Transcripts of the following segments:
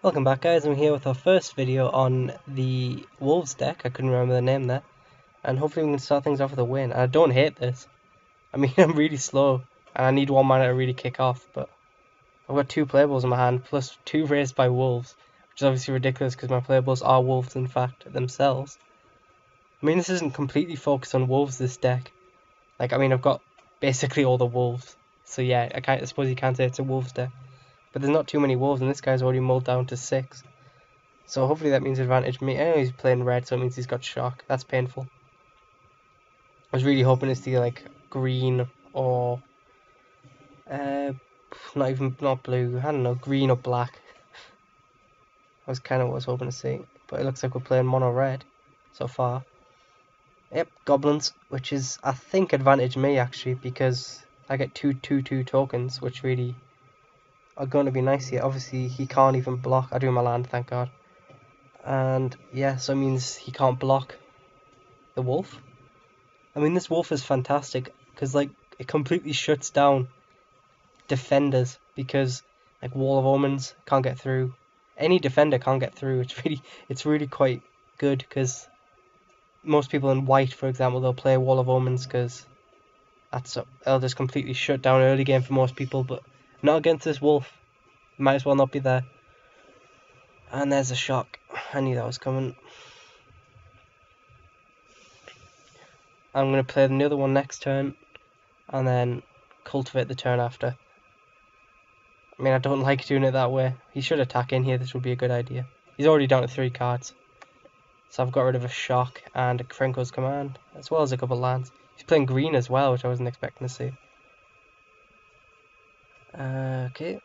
Welcome back, guys. I'm here with our first video on the Wolves deck. I couldn't remember the name there. And hopefully we can start things off with a win. I don't hate this. I mean, I'm really slow and I need one mana to really kick off, but I've got two playables in my hand plus two raised by wolves, which is obviously ridiculous because my playables are wolves in fact themselves. I mean, this isn't completely focused on wolves, this deck. Like, I mean, I've got basically all the wolves. So yeah, I suppose you can say it's a wolves deck. But there's not too many wolves and this guy's already mulled down to 6. So hopefully that means advantage me. I know he's playing red, so it means he's got shock. That's painful. I was really hoping to see like green or not blue. I don't know, green or black. That was kind of what I was hoping to see. But it looks like we're playing mono red so far. Yep, goblins, which is I think advantage me actually because I get 2/2/2 tokens, which really are going to be nice here. Obviously he can't even block. I do my land, thank God. And yeah, so it means he can't block the wolf. I mean, this wolf is fantastic because like it completely shuts down defenders because like Wall of Omens can't get through. Any defender can't get through. It's really quite good because most people in white, for example, they'll play Wall of Omens because they'll just completely shut down early game for most people, but not against this wolf. Might as well not be there. And there's a shock. I knew that was coming. I'm going to play the other one next turn and then cultivate the turn after. I mean, I don't like doing it that way. He should attack in here. This would be a good idea. He's already down to 3 cards. So I've got rid of a shock and a Krenko's command, as well as a couple lands. He's playing green as well, which I wasn't expecting to see. Okay.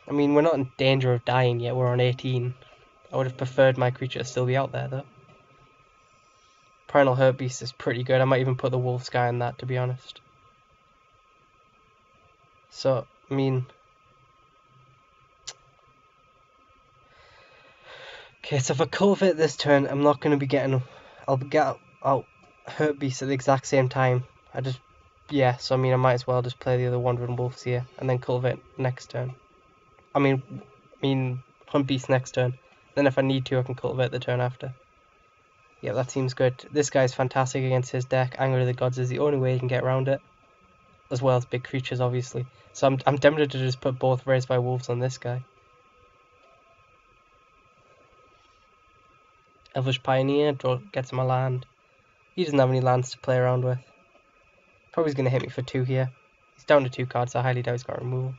I mean, we're not in danger of dying yet. We're on 18. I would have preferred my creature to still be out there, though. Primal Herbeast is pretty good. I might even put the Wolf Sky in that, to be honest. So, I mean... Okay, so if I cultivate this turn, I'm not going to be getting... I'll get out Herbeast at the exact same time. Yeah, so I mean, I might as well just play the other Wandering Wolves here, and then cultivate next turn. I mean Hunt Beast next turn. Then if I need to, I can cultivate the turn after. Yeah, that seems good. This guy's fantastic against his deck. Anger of the Gods is the only way he can get around it. As well as big creatures, obviously. So I'm tempted to just put both Raised by Wolves on this guy. Elvish Pioneer, gets him a land. He doesn't have any lands to play around with. Probably he's going to hit me for 2 here. He's down to 2 cards, so I highly doubt he's got removal.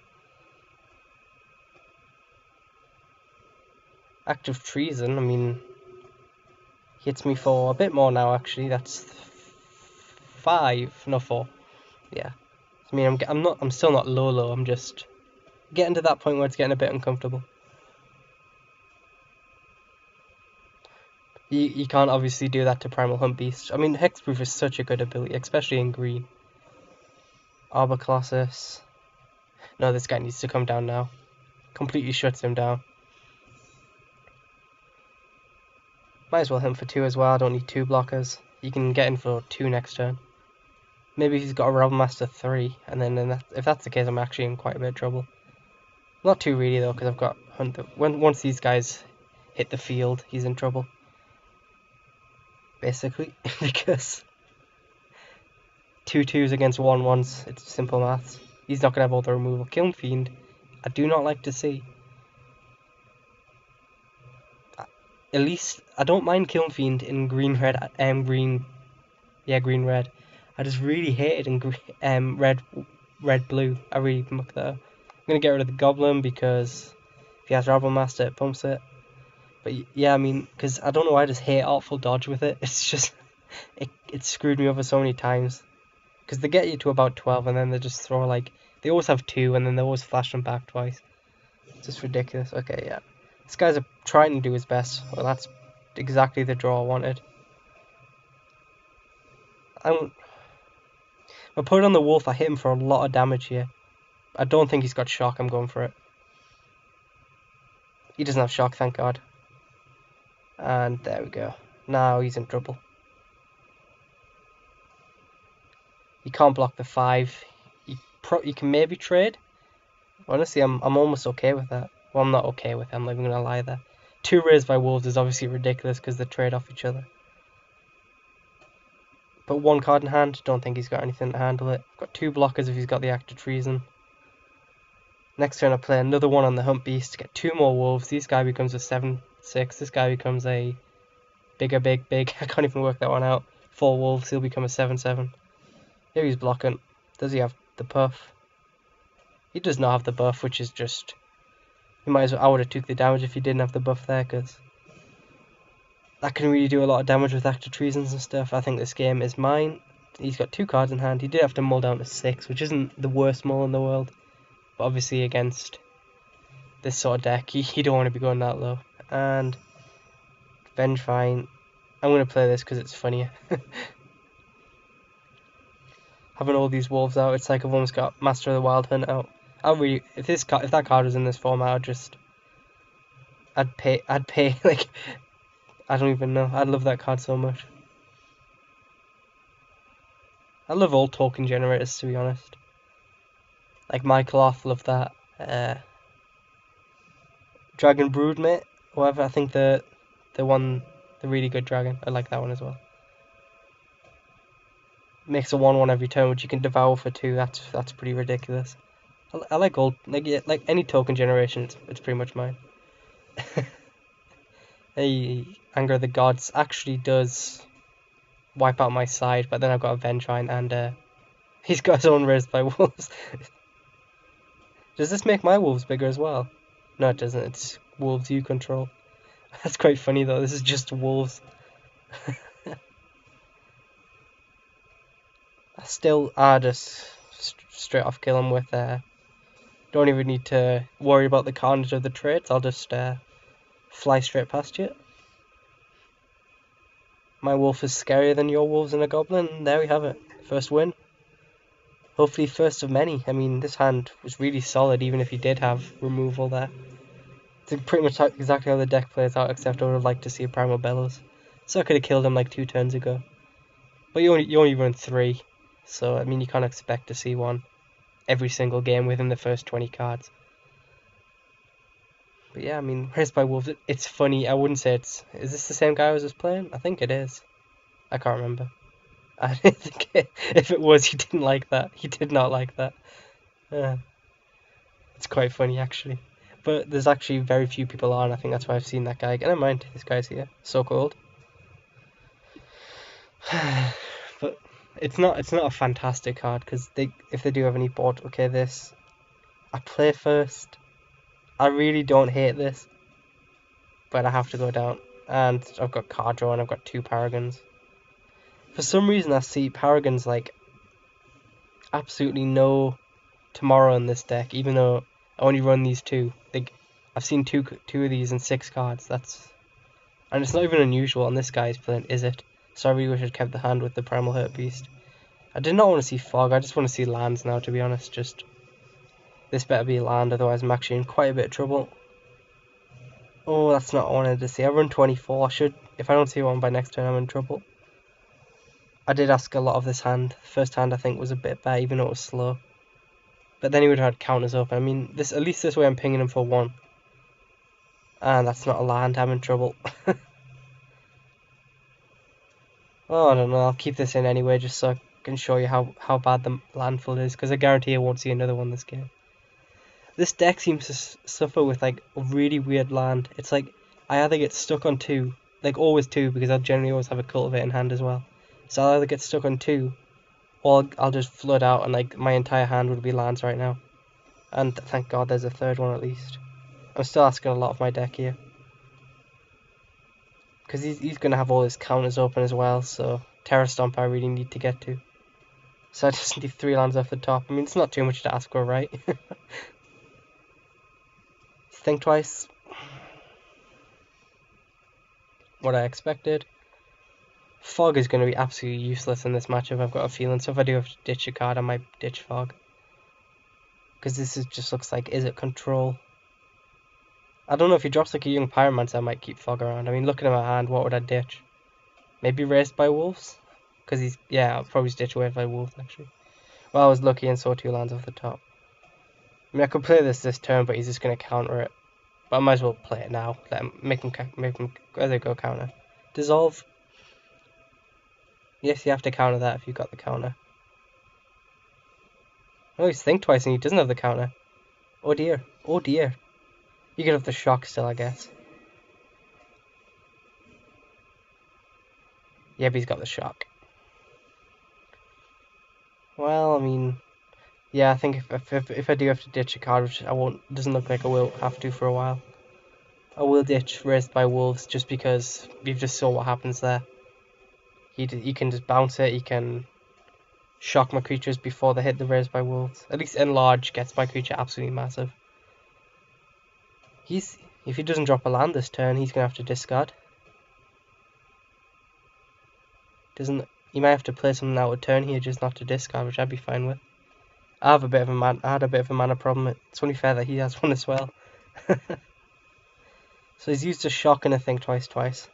Act of Treason, I mean... He hits me for a bit more now, actually. That's 5, no 4. Yeah. I mean, I'm still not low. I'm just getting to that point where it's getting a bit uncomfortable. You can't obviously do that to Primal Hunt Beast. I mean, Hexproof is such a good ability, especially in green. Arbor Colossus. No, this guy needs to come down now. Completely shuts him down. Might as well hit him for 2 as well. I don't need 2 blockers. He can get in for 2 next turn. Maybe he's got a Realm Master 3, and then if that's the case, I'm actually in quite a bit of trouble. Not too really though, because I've got Hunt. Once these guys hit the field, he's in trouble. Basically, because 2/2s against 1/1s, it's simple maths. He's not gonna have all the removal. Kiln Fiend, I do not like to see. At least I don't mind Kiln Fiend in green red. Green red. I just really hate it in red blue. I really muck that up. I'm gonna get rid of the Goblin because if he has Rabble Master, it pumps it. But yeah, I mean, because I don't know why I just hate Artful Dodge with it. It's just, it screwed me over so many times. Because they get you to about 12 and then they just throw like, they always have 2 and then they always flash them back twice. It's just ridiculous. Okay, yeah. This guy's trying to do his best. Well, that's exactly the draw I wanted. I put it on the Wolf, I hit him for a lot of damage here. I don't think he's got shock, I'm going for it. He doesn't have shock, thank God. And there we go. Now he's in trouble. You can't block the 5. You can maybe trade. Honestly, I'm almost okay with that. Well, I'm not okay with it, I'm not even going to lie there. 2 Raised by Wolves is obviously ridiculous because they trade off each other. But 1 card in hand, don't think he's got anything to handle it. Got 2 blockers if he's got the Act of Treason. Next turn I play another one on the Hunt Beast, get 2 more Wolves. This guy becomes a 7/6, this guy becomes a big. I can't even work that one out. 4 Wolves, he'll become a 7/7. Here he's blocking. Does he have the buff? He does not have the buff, which is just... He might as well... I would have took the damage if he didn't have the buff there, because... that can really do a lot of damage with Act of Treasons and stuff. I think this game is mine. He's got 2 cards in hand. He did have to mull down to 6, which isn't the worst mull in the world. But obviously against this sort of deck, you don't want to be going that low. And Vengefine. I'm going to play this because it's funnier. Having all these wolves out, it's like I've almost got Master of the Wild Hunt out. If that card was in this format, I'd pay like, I don't even know. I'd love that card so much. I love all token generators, to be honest. Like Michaeloth, love that. Dragon Broodmate, whatever. I think the really good dragon. I like that one as well. Makes a 1/1 every turn, which you can devour for 2. That's pretty ridiculous. I like all like any token generation. It's pretty much mine. Hey, Anger of the Gods actually does wipe out my side, but then I've got a Vengefine and he's got his own Raised by Wolves. Does this make my wolves bigger as well? No, it doesn't. It's wolves you control. That's quite funny though. This is just wolves. I just straight off kill him with don't even need to worry about the carnage of the traits. I'll just fly straight past you. My wolf is scarier than your wolves and a goblin. There we have it. First win. Hopefully first of many. I mean, this hand was really solid even if he did have removal there. It's pretty much exactly how the deck plays out, except I would have liked to see a Primal Bellows. So I could have killed him like 2 turns ago. But you only run 3. So, I mean, you can't expect to see one every single game within the first 20 cards. But yeah, I mean, Raised by Wolves, it's funny. I wouldn't say it's... Is this the same guy I was just playing? I think it is. I can't remember. I didn't think if it was, he didn't like that. He did not like that. It's quite funny, actually. But there's actually very few people on. I think that's why I've seen that guy. Never mind, this guy's here. So cold. But it's not a fantastic card, because if they do have any board... Okay, this... I play first. I really don't hate this. But I have to go down. And I've got card draw and I've got 2 Paragons. For some reason I see Paragons like absolutely no tomorrow in this deck, even though I only run these 2. I've seen two of these in 6 cards. And it's not even unusual on this guy's playing, is it? So I really wish I'd kept the hand with the Primal Hurt Beast. I did not want to see Fog, I just want to see lands now, to be honest. Just this better be a land, otherwise I'm actually in quite a bit of trouble. Oh, that's not what I wanted to see. I run 24. If I don't see one by next turn, I'm in trouble. I did ask a lot of this hand. The first hand I think was a bit bad, even though it was slow. But then he would have had counters open. I mean, at least this way I'm pinging him for 1. And that's not a land, I'm in trouble. Oh, I don't know, I'll keep this in anyway, just so I can show you how bad the landfall is, because I guarantee I won't see another one this game. This deck seems to suffer with like a really weird land. It's like I either get stuck on 2, like always 2, because I'll generally always have a Cultivate in hand as well. So I'll either get stuck on 2, or I'll just flood out and like my entire hand would be lands right now. And thank God there's a 3rd one at least. I'm still asking a lot of my deck here. Because he's going to have all his counters open as well, so Terra Stomp I really need to get to. So I just need 3 lands off the top. I mean, it's not too much to ask for, right? Think twice. What I expected. Fog is going to be absolutely useless in this matchup, I've got a feeling. So if I do have to ditch a card, I might ditch Fog. Because just looks like, is it control? I don't know, if he drops like a young Pyromancer, I might keep Fog around. I mean, looking at my hand, what would I ditch? Maybe Raised by Wolves? Because I'll probably ditch Raised by Wolves, actually. Well, I was lucky and saw 2 lands off the top. I mean, I could play this turn, but he's just going to counter it. But I might as well play it now. Make him there go counter. Dissolve. Yes, you have to counter that if you've got the counter. Oh, he's think twice and he doesn't have the counter. Oh dear. Oh dear. You could have the shock still, I guess. Yeah, but he's got the shock. Well, I mean, yeah, I think if I do have to ditch a card, which I won't, doesn't look like I will have to for a while, I will ditch Raised by Wolves just because we've just saw what happens there. He can just bounce it. He can shock my creatures before they hit the Raised by Wolves. At least Enlarge gets my creature absolutely massive. If he doesn't drop a land this turn, he's gonna have to discard. He might have to play something out of turn here just not to discard, which I'd be fine with. I had a bit of a mana problem. It's only fair that he has one as well. So he's used a shock and a think twice.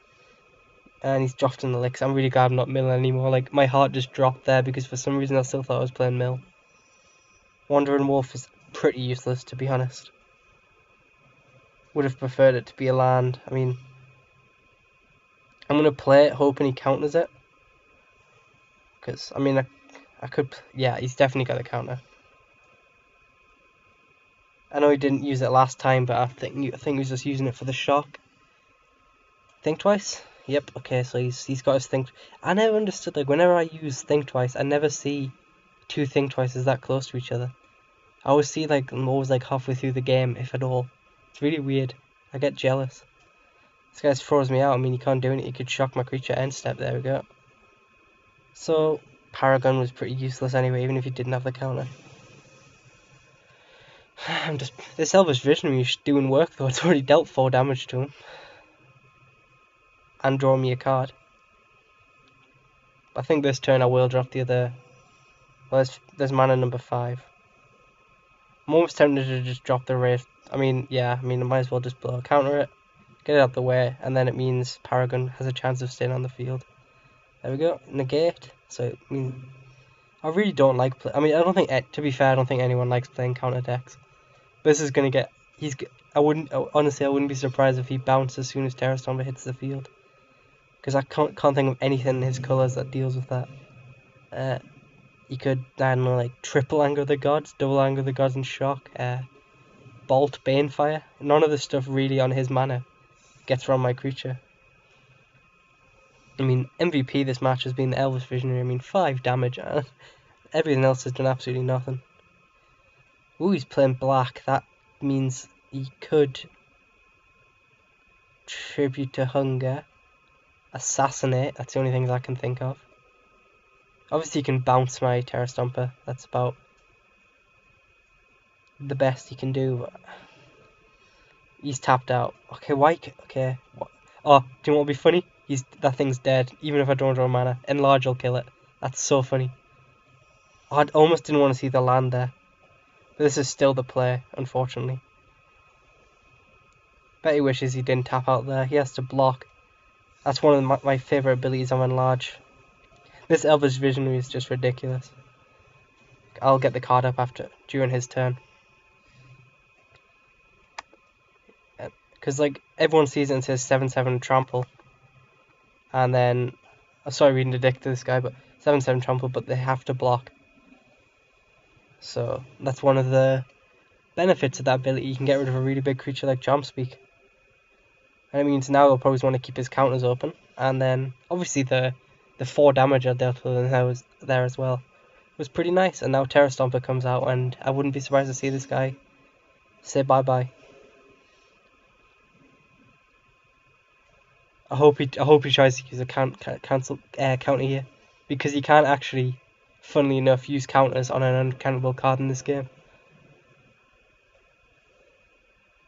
And he's dropped an elixir. I'm really glad I'm not milling anymore. Like, my heart just dropped there because for some reason I still thought I was playing mill. Wandering Wolf is pretty useless, to be honest. Would have preferred it to be a land. I mean, I'm going to play it hoping he counters it. Because, I mean, I could... Yeah, he's definitely got a counter. I know he didn't use it last time, but I think he was just using it for the shock. Think twice? Yep, okay, so he's got his think... I never understood, like, whenever I use think twice, I never see two think twices that close to each other. I always see, like, I'm always, like, halfway through the game, if at all. It's really weird. I get jealous. This guy throws me out. I mean, he can't do anything. He could shock my creature end step. There we go. So, Paragon was pretty useless anyway, even if he didn't have the counter. This Elvish Visionary is doing work, though. It's already dealt 4 damage to him. And draw me a card. I think this turn I will drop the other... Well, there's mana number 5. I'm almost tempted to just drop the Wraith. I mean, I might as well just counter it, get it out the way, and then it means Paragon has a chance of staying on the field. There we go, negate. So, I mean, I really don't like to be fair, I don't think anyone likes playing counter decks. This is gonna get, honestly, I wouldn't be surprised if he bounces as soon as Terra Stomper hits the field. Because I can't think of anything in his colours that deals with that. You could, I don't know, like, triple Anger the Gods, double Anger the Gods and shock, Bolt Banefire. None of the stuff really on his mana gets around my creature. I mean, MVP this match has been the Elvish Visionary. I mean, 5 damage. Everything else has done absolutely nothing. Ooh, he's playing black. That means he could Tribute to Hunger, Assassinate. That's the only things I can think of. Obviously, he can bounce my Terra Stomper. That's about the best he can do. He's tapped out. Okay, okay. Oh, do you know what would be funny? That thing's dead. Even if I don't draw mana, Enlarge will kill it. That's so funny. I almost didn't want to see the land there. But this is still the play, unfortunately. Bet he wishes he didn't tap out there. He has to block. That's one of my favourite abilities on Enlarge. This Elvish Visionary is just ridiculous. I'll get the card up during his turn. Because, like, everyone sees it and says 7/7 trample. And then, I'm sorry reading the deck to this guy, but 7/7 trample, but they have to block. So, that's one of the benefits of that ability. You can get rid of a really big creature like Jompspeak. And it means now he'll probably want to keep his counters open. And then, obviously, the 4 damage I dealt with him was there as well. It was pretty nice. And now Terra Stomper comes out, and I wouldn't be surprised to see this guy say bye-bye. I hope he tries to use a counter here, because he can't actually, funnily enough, use counters on an uncountable card in this game.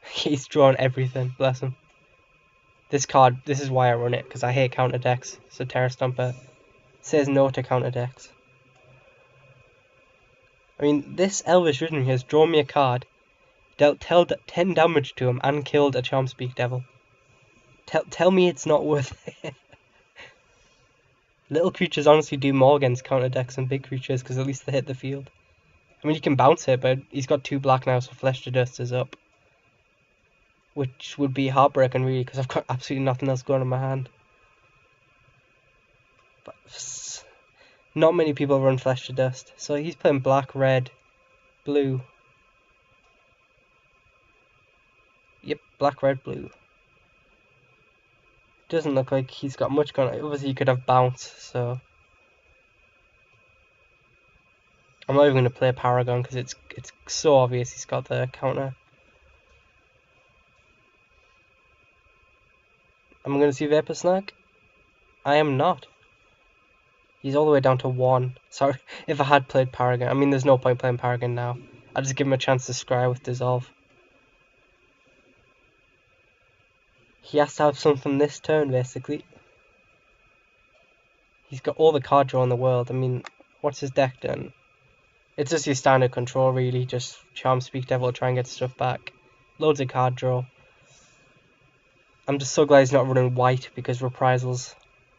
He's drawn everything, bless him. This is why I run it, because I hate counter decks. So Terra Stomper says no to counter decks. I mean, this Elvish Visionary has drawn me a card, dealt 10 damage to him, and killed a Charmspeak Devil. Tell me it's not worth it. Little creatures honestly do more against counter decks than big creatures, because at least they hit the field. I mean, you can bounce it, but he's got 2 black now, so Flesh to Dust is up. which would be heartbreaking really, because I've got absolutely nothing else going in my hand. But not many people run Flesh to Dust, so he's playing black, red, blue. Yep, black, red, blue. Doesn't look like he's got much going on. Obviously, he could have bounce, so I'm not even going to play Paragon because it's so obvious he's got the counter. I'm going to see Vapor Snag. I am not. He's all the way down to 1. Sorry, if I had played Paragon. I mean, there's no point playing Paragon now. I'll just give him a chance to scry with Dissolve. He has to have something this turn, basically. He's got all the card draw in the world. I mean, what's his deck done? It's just your standard control, really. Just Charm, Speak Devil, try and get stuff back. Loads of card draw. I'm just so glad he's not running white, because reprisals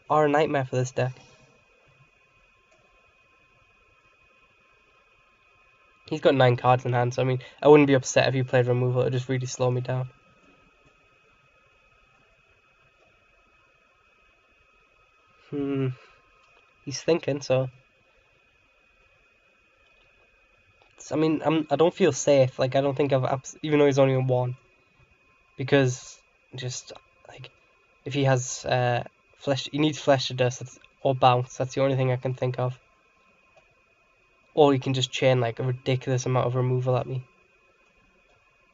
are a nightmare for this deck. He's got 9 cards in hand, so I mean, I wouldn't be upset if he played removal. It would just really slow me down. He's thinking, so... I mean, I don't feel safe. Like, I don't think even though he's only in 1. Because, just, like, if he has, he needs Flesh to Dust, or Bounce. That's the only thing I can think of. Or he can just chain, like, a ridiculous amount of removal at me.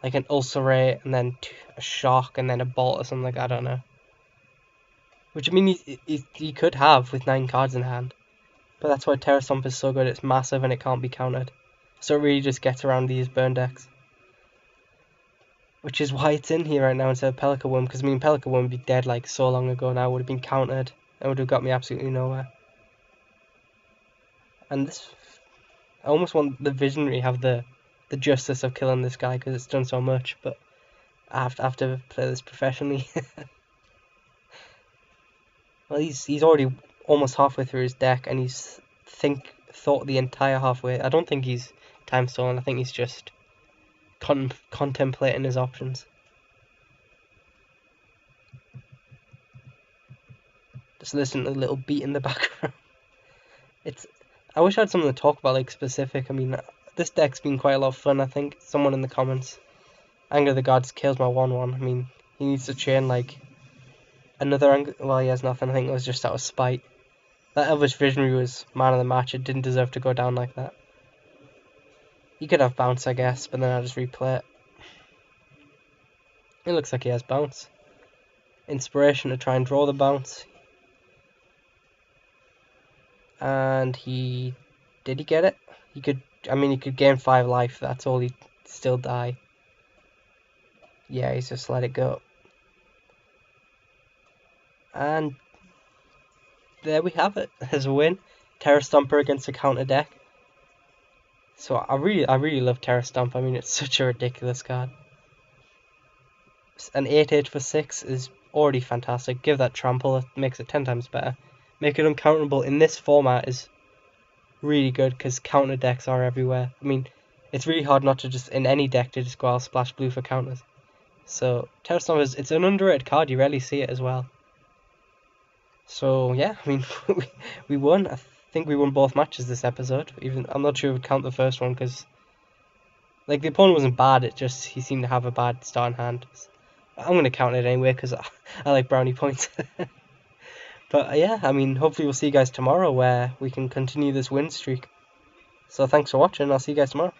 Like an Ulcerate, and then a Shock, and then a Bolt or something like that, I don't know. Which, I mean, he could have with 9 cards in hand. But that's why Terra Stomp is so good. It's massive and it can't be countered. So it really just gets around these burn decks. Which is why it's in here right now instead of Pelican Worm. Because, I mean, Pelican Worm would be dead like so long ago now. It would have been countered. It would have got me absolutely nowhere. And this... I almost want the Visionary have the justice of killing this guy because it's done so much. But I have to play this professionally. Well, he's already almost halfway through his deck, and he's thought the entire halfway. I don't think he's time stolen. I think he's just contemplating his options. Just listen to the little beat in the background. I wish I had something to talk about, like specific. I mean, this deck's been quite a lot of fun. I think someone in the comments, Anger of the Gods kills my 1/1. I mean, he needs to chain like another Anger. Well, he has nothing. I think it was just out of spite. That Elvish Visionary was man of the match. It didn't deserve to go down like that. He could have bounce, I guess, but then I'll just replay it. It looks like he has bounce. Inspiration to try and draw the bounce. And did he get it? He could gain 5 life. That's all. He'd still die. Yeah, he's just let it go. And there we have it. There's a win. Terra Stomper against a counter deck. So I really love Terra Stomp. I mean, it's such a ridiculous card. An 8/8 for 6 is already fantastic. Give that trample, it makes it 10 times better. Make it uncounterable in this format is really good because counter decks are everywhere. I mean, it's really hard not to just, in any deck, to just go out splash blue for counters. So, Terra Stomp it's an underrated card, you rarely see it as well. So, yeah, I mean, we won. I think we won both matches this episode. Even I'm not sure we would count the first one because, like, the opponent wasn't bad, it just, he seemed to have a bad starting hand. I'm going to count it anyway because I like brownie points. But yeah, I mean, hopefully we'll see you guys tomorrow where we can continue this win streak. So thanks for watching. I'll see you guys tomorrow.